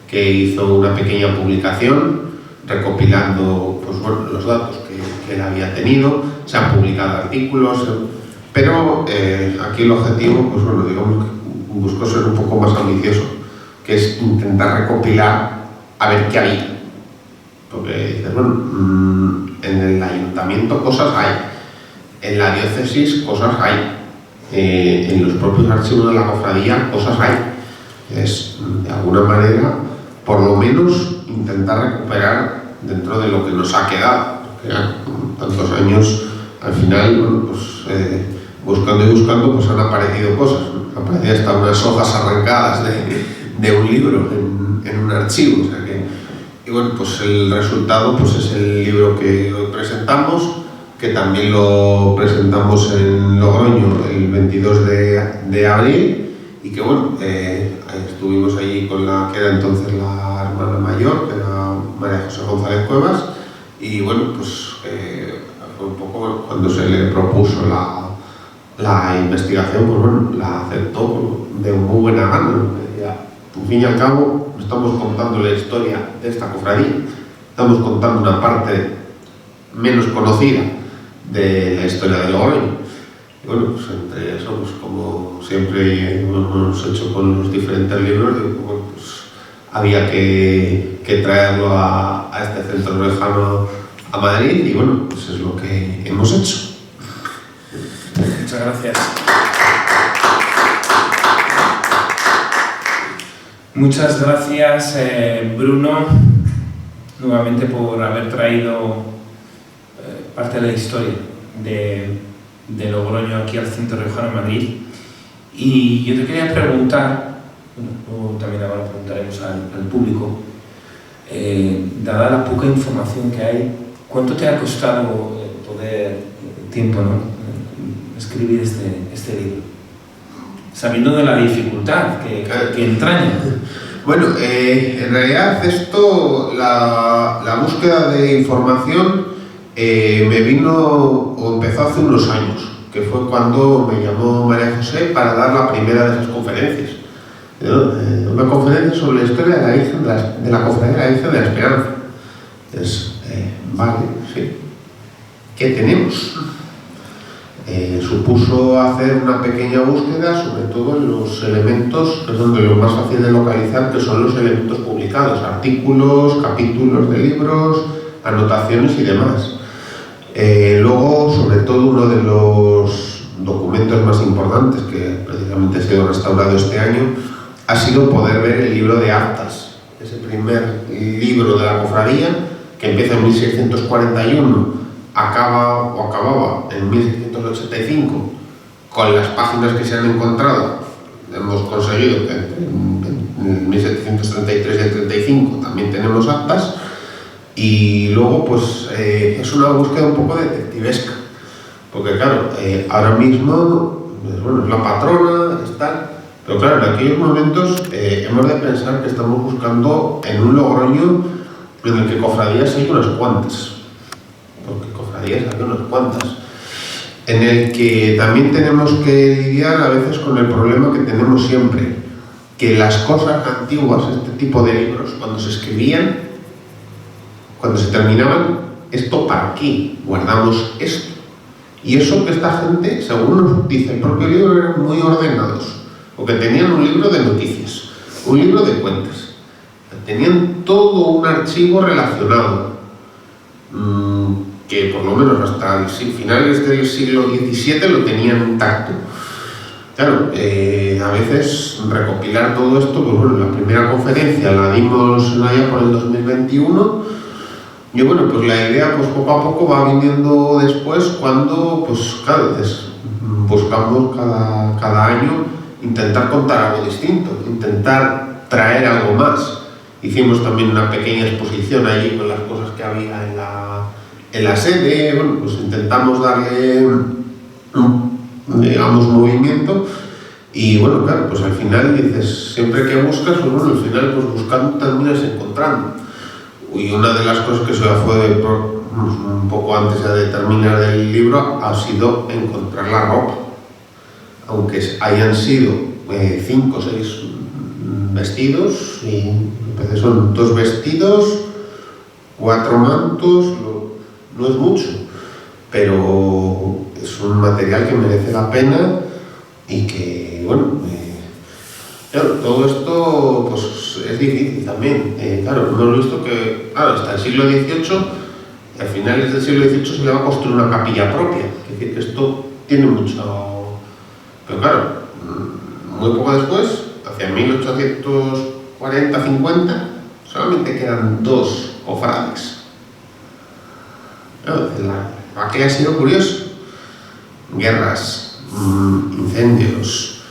que hizo una pequeña publicación recopilando pues, bueno, los datos que él había tenido. Se han publicado artículos, pero aquí el objetivo, pues bueno, digamos, buscó ser un poco más ambicioso, que es intentar recopilar a ver qué había. Porque dices, bueno, en el ayuntamiento cosas hay, en la diócesis cosas hay, en los propios archivos de la cofradía cosas hay. Es, de alguna manera, por lo menos, intentar recuperar dentro de lo que nos ha quedado. Porque tantos años, al final, bueno, pues buscando y buscando, pues han aparecido cosas. Han aparecido hasta unas hojas arrancadas de un libro en un archivo. O sea que, y bueno, pues el resultado pues es el libro que hoy presentamos, que también lo presentamos en Logroño el 22 de abril, y que bueno, estuvimos allí con la que era entonces la hermana mayor, que era María José González Cuevas, y bueno, pues fue un poco cuando se le propuso la investigación, pues bueno, la aceptó de muy buena gana. Al fin y al cabo, estamos contando la historia de esta cofradía, estamos contando una parte menos conocida de la historia de Logroño. Y bueno, pues entre eso, pues como siempre hemos hecho con los diferentes libros, bueno, pues había que traerlo a este centro lejano, a Madrid, y bueno, pues es lo que hemos hecho. Muchas gracias. Muchas gracias, Bruno, nuevamente por haber traído parte de la historia de Logroño aquí al Centro Riojano de Madrid. Y yo te quería preguntar, luego también ahora preguntaremos al público, dada la poca información que hay, ¿cuánto te ha costado tiempo, ¿no? Escribir este libro? Sabiendo de la dificultad que entraña. Bueno, en realidad esto, la búsqueda de información me vino o empezó hace unos años, que fue cuando me llamó María José para dar la primera de esas conferencias. Una conferencia sobre la historia de la Virgen de la cofradía de la Virgen de la Esperanza. Vale, sí. ¿Qué tenemos? supuso hacer una pequeña búsqueda, sobre todo en los elementos, que es donde lo más fácil de localizar, que son los elementos publicados, artículos, capítulos de libros, anotaciones y demás. Luego, sobre todo, uno de los documentos más importantes, que precisamente ha sido restaurado este año, ha sido poder ver el libro de actas, ese primer libro de la cofradía, que empieza en 1641, acababa en 1685, con las páginas que se han encontrado. Hemos conseguido que en 1733 y el 35 también tenemos actas, y luego pues es una búsqueda un poco detectivesca, porque claro, ahora mismo pues, bueno, es la patrona, está, pero claro, en aquellos momentos hemos de pensar que estamos buscando en un Logroño en el que cofradías hay unas cuantas, porque cofradías hay unas cuantas, en el que también tenemos que lidiar a veces con el problema que tenemos siempre, que las cosas antiguas, este tipo de libros, cuando se escribían, cuando se terminaban, ¿esto para qué guardamos esto? Y eso que esta gente, según nos dice el propio libro, eran muy ordenados, porque tenían un libro de noticias, un libro de cuentas, tenían todo un archivo relacionado, que por lo menos hasta finales del siglo XVII lo tenían intacto. Claro, a veces recopilar todo esto, pues bueno, la primera conferencia la dimos allá por el 2021, y bueno, pues la idea pues poco a poco va viniendo después, cuando pues cada vez buscamos cada año intentar contar algo distinto, intentar traer algo más. Hicimos también una pequeña exposición allí con las cosas que había en la sede. Bueno, pues intentamos darle digamos movimiento, y bueno, claro, pues al final dices, siempre que buscas, pues bueno, al final pues buscando terminas encontrando. Y una de las cosas que se fue un poco antes de terminar el libro ha sido encontrar la ropa, aunque hayan sido 5 o 6 vestidos, y a veces son 2 vestidos, 4 mantos, no es mucho, pero es un material que merece la pena y que, bueno, claro, todo esto pues es difícil también. Claro, hemos visto que hasta el siglo XVIII, a finales del siglo XVIII se le va a construir una capilla propia, es decir, que esto tiene mucho. Pero claro, muy poco después, hacia 1840-50, solamente quedan 2 cofrades. Claro, aquí ha sido curioso. Guerras, incendios,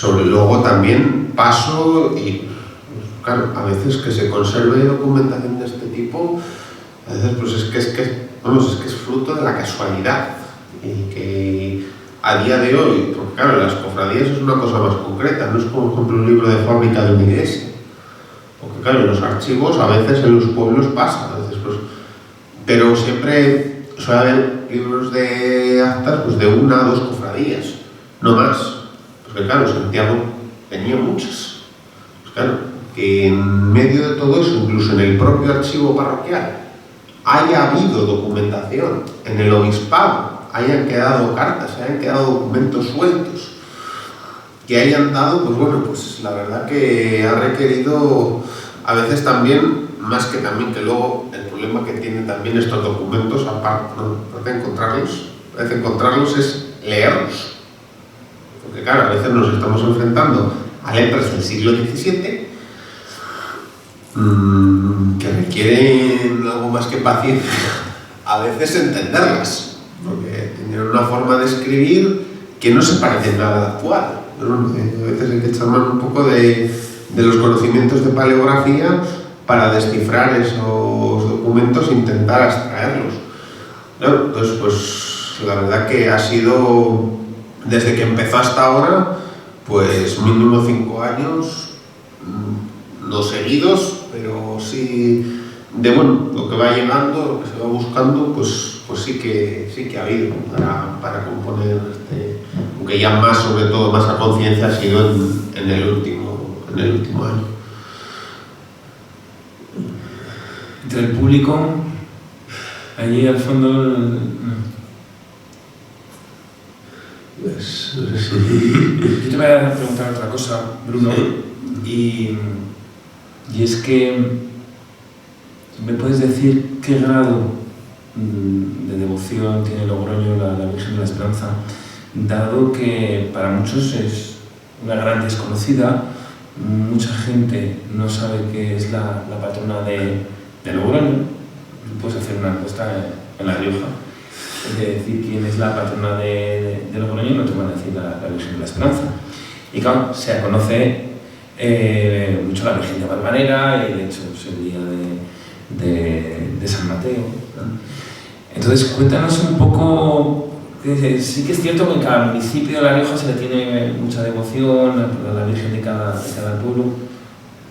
luego también paso, y claro, a veces que se conserve documentación de este tipo, a veces pues es que es fruto de la casualidad, y que a día de hoy, porque claro, las cofradías es una cosa más concreta, no es como por ejemplo un libro de fábrica de una iglesia, porque claro, en los archivos a veces en los pueblos pasa, a veces pues, pero siempre suele haber libros de actas pues de 1 a 2 cofradías, no más, porque claro, Santiago tenía muchas, pues claro, que en medio de todo eso, incluso en el propio archivo parroquial, haya habido documentación, en el obispado hayan quedado cartas, hayan quedado documentos sueltos, que hayan dado, pues bueno, pues la verdad que ha requerido a veces también, más que también que luego el problema que tienen también estos documentos, aparte de encontrarlos es leerlos, porque claro, a veces nos estamos enfrentando a letras del siglo XVII que requieren algo más que paciencia, a veces entenderlas, porque tienen una forma de escribir que no se parece nada a la actual. A veces hay que echar mano un poco de los conocimientos de paleografía para descifrar esos documentos e intentar extraerlos. Entonces, pues la verdad que ha sido, desde que empezó hasta ahora, pues mínimo 5 años, no seguidos, pero sí de bueno, lo que va llegando, lo que se va buscando, pues sí que ha habido para componer aunque ya más, sobre todo, más a conciencia ha sido en el último año. Entre el público, allí al fondo, Pues, Yo te voy a preguntar otra cosa, Bruno, y es que ¿me puedes decir qué grado de devoción tiene Logroño la Virgen de la Esperanza, dado que para muchos es una gran desconocida, mucha gente no sabe qué es la patrona de Logroño? Puedes hacer una encuesta en La Rioja de decir quién es la patrona de Logroño y no te van a decir la Virgen de la Esperanza. Y claro, se conoce mucho la Virgen de Valvanera y de hecho es el día de San Mateo, ¿no? Entonces cuéntanos un poco, sí que es cierto que en cada municipio de La Rioja se le tiene mucha devoción a la Virgen de cada pueblo.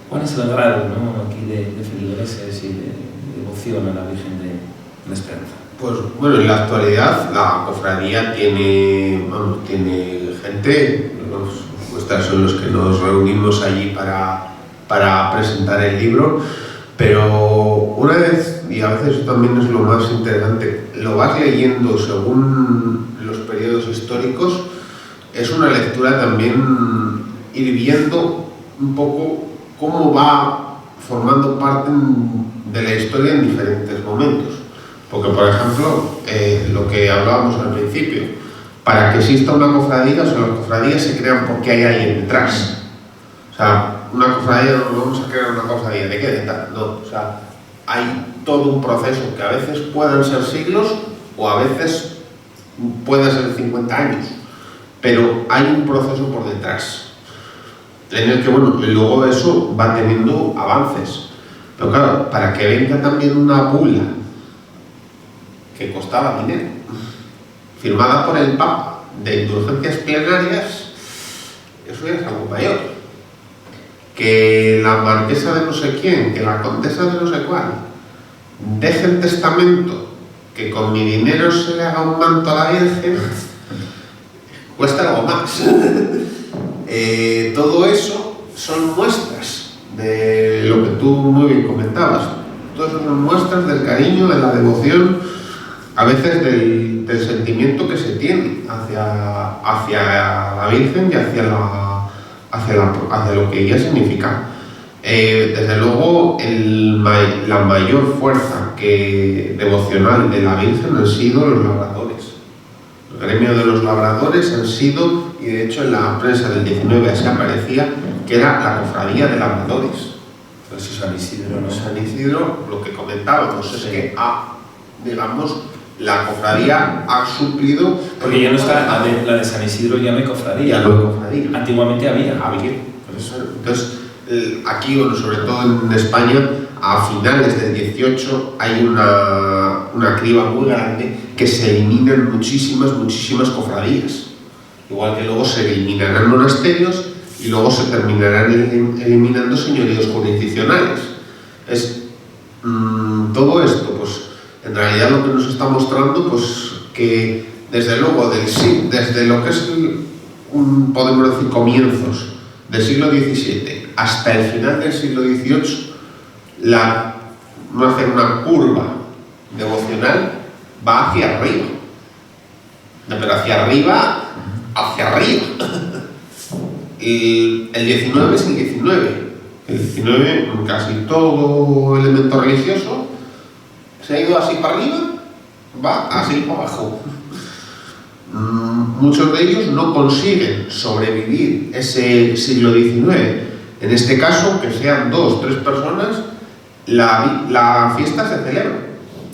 ¿Cuál es el grado, ¿no?, aquí de feligreses y de devoción a la Virgen de la Esperanza? Pues bueno, en la actualidad la cofradía tiene gente, estos son los que nos reunimos allí para presentar el libro, pero una vez, y a veces eso también es lo más interesante, lo vas leyendo según los periodos históricos, es una lectura también ir viendo un poco cómo va formando parte de la historia en diferentes momentos. Porque, por ejemplo, lo que hablábamos al principio, para que exista una cofradía, o sea, las cofradías se crean porque hay alguien detrás. O sea, una cofradía no vamos a crear una cofradía, ¿de qué detrás? No, o sea, hay todo un proceso que a veces puedan ser siglos o a veces pueden ser 50 años, pero hay un proceso por detrás, en el que, bueno, luego eso va teniendo avances. Pero claro, para que venga también una bula que costaba dinero, firmada por el Papa, de indulgencias plenarias, eso ya es algo mayor. Que la marquesa de no sé quién, que la condesa de no sé cuál, deje el testamento, que con mi dinero se le haga un manto a la Virgen, cuesta algo más. Todo eso son muestras de lo que tú muy bien comentabas. Todo eso son muestras del cariño, de la devoción, a veces del sentimiento que se tiene hacia la Virgen y hacia lo que ella significa. Desde luego, la mayor fuerza devocional de la Virgen han sido los labradores. El gremio de los labradores han sido, y de hecho en la prensa del 19 así aparecía, que era la cofradía de labradores. Pues eso, San Isidro, ¿no? San Isidro, lo que comentábamos, es que digamos, la cofradía ha suplido... Porque ya no está, la de San Isidro ya no hay cofradía. Ya no hay cofradía. Antiguamente había. Por eso. Entonces, aquí, bueno, sobre todo en España, a finales del 18 hay una criba muy grande que se eliminan muchísimas cofradías. Igual que luego se eliminarán monasterios y luego se terminarán eliminando señoríos jurisdiccionales. Todo esto, pues, en realidad lo que nos está mostrando, pues, que desde luego desde lo que es podemos decir comienzos del siglo XVII hasta el final del siglo XVIII, no hacer una curva devocional va hacia arriba, pero hacia arriba. Y el 19 es el 19. El 19, casi todo elemento religioso se ha ido así para arriba, va así para abajo. Muchos de ellos no consiguen sobrevivir ese siglo XIX. En este caso, que sean 2 o 3 personas, la fiesta se celebra.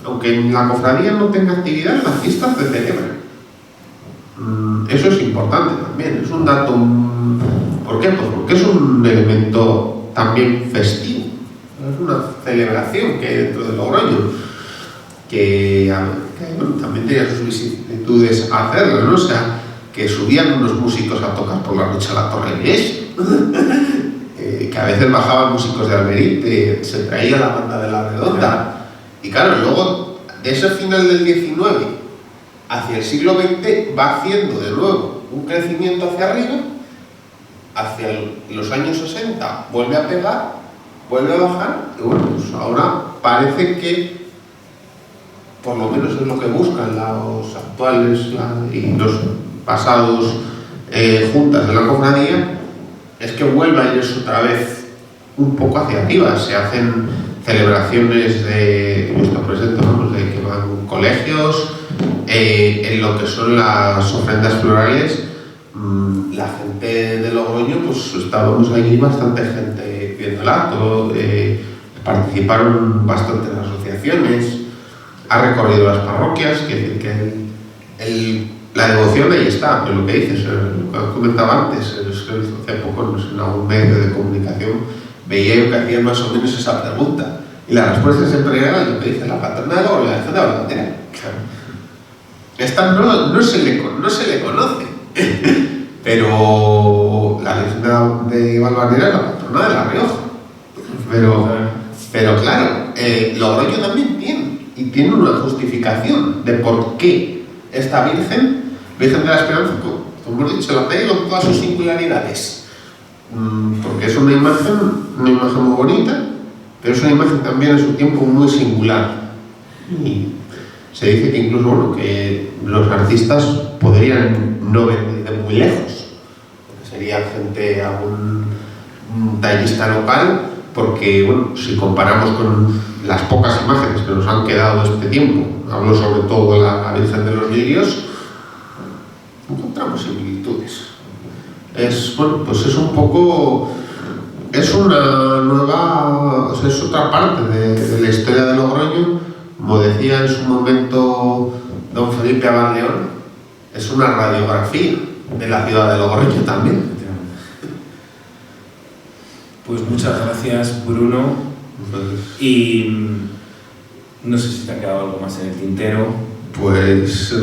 Aunque en la cofradía no tenga actividad, la fiesta se celebra. Eso es importante también, es un dato. ¿Por qué? Pues porque es un elemento también festivo. Es una celebración que hay dentro de Logroño, que bueno, también tenía sus vicisitudes a hacerlo, ¿no? O sea, que subían unos músicos a tocar por la noche a la Torre Inés, que a veces bajaban músicos de Almerite, se traía la banda de La Redonda. Y claro, luego, de ese final del 19 hacia el siglo XX, va haciendo de nuevo un crecimiento hacia arriba, hacia los años 60 vuelve a pegar, vuelve a bajar, y bueno, pues ahora parece que, por lo menos es lo que buscan los actuales y los pasados juntas de la cofradía, es que vuelva a ir eso otra vez un poco hacia arriba. Se hacen celebraciones de nuestro presente, vamos, de que van colegios, en lo que son las ofrendas florales. La gente de Logroño, pues estábamos allí bastante gente viéndola, participaron bastante en las asociaciones, ha recorrido las parroquias, quiere decir que la devoción ahí está, pero lo que dices, lo comentaba antes, hace poco no sé, en algún medio de comunicación veía yo que hacían más o menos esa pregunta, y la respuesta siempre era lo que dice la patrona de la Virgen de la Bandera. Esta no se le conoce, pero la Virgen de Valvanera es la patrona de La Rioja. Pero claro, Logroño también tiene una justificación de por qué esta Virgen de la Esperanza, como hemos dicho, la trae con todas sus singularidades, porque es una imagen muy bonita, pero es una imagen también en su tiempo muy singular. Y se dice que incluso, bueno, que los artistas podrían no venir de muy lejos, porque sería gente, algún tallista local, porque, bueno, si comparamos con las pocas imágenes que nos han quedado de este tiempo, hablo sobre todo de la Virgen de los Lirios, encontramos similitudes. Bueno, pues es un poco, es una nueva, o sea, es otra parte de la historia de Logroño. Como decía en su momento don Felipe Abad León, es una radiografía de la ciudad de Logroño también. Pues muchas gracias, Bruno. Y no sé si te ha quedado algo más en el tintero. Pues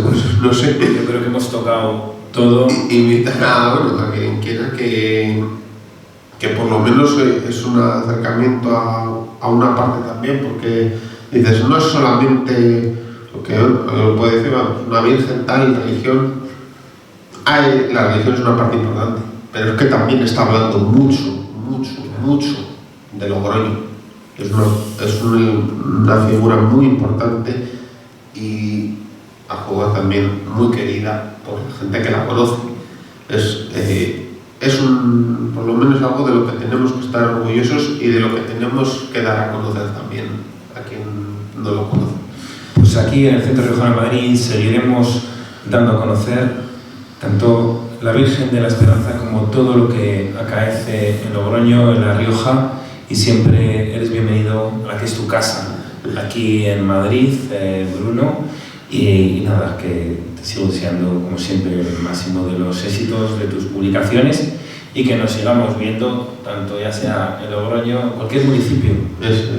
no sé. Yo creo que hemos tocado todo. Invitar a quien quiera que por lo menos es un acercamiento a una parte también, porque dices, no es solamente lo que puede decir una virgen, tal religión. La religión es una parte importante, pero es que también está hablando mucho de Logroño. Es una figura muy importante y a jugar también muy querida por la gente que la conoce. Por lo menos algo de lo que tenemos que estar orgullosos y de lo que tenemos que dar a conocer también a quien no lo conoce. Pues aquí en el Centro Riojano de Madrid seguiremos dando a conocer tanto la Virgen de la Esperanza como todo lo que acaece en Logroño, en La Rioja, y siempre eres bienvenido a la que es tu casa, aquí en Madrid, Bruno, y nada, que te sigo deseando como siempre el máximo de los éxitos de tus publicaciones y que nos sigamos viendo, tanto ya sea en Logroño, en cualquier municipio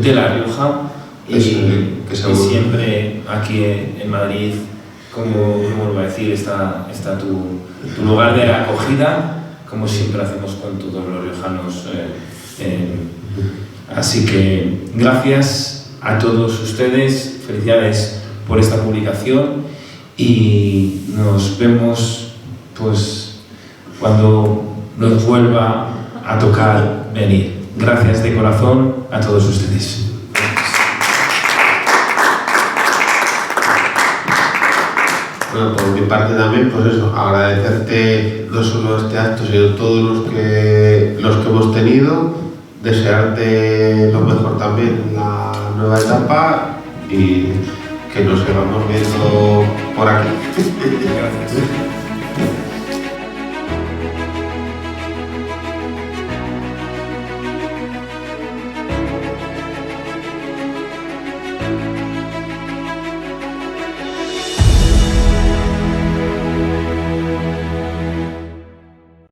de La Rioja, y siempre aquí en Madrid, como vuelvo a decir, está tu lugar de acogida, como siempre hacemos con todos los riojanos. Así que gracias a todos ustedes, felicidades por esta publicación y nos vemos pues cuando nos vuelva a tocar venir. Gracias de corazón a todos ustedes. Bueno, por mi parte también, pues eso, agradecerte no solo este acto, sino todos los que hemos tenido, desearte lo mejor también en la nueva etapa y que nos sigamos viendo por aquí. Gracias.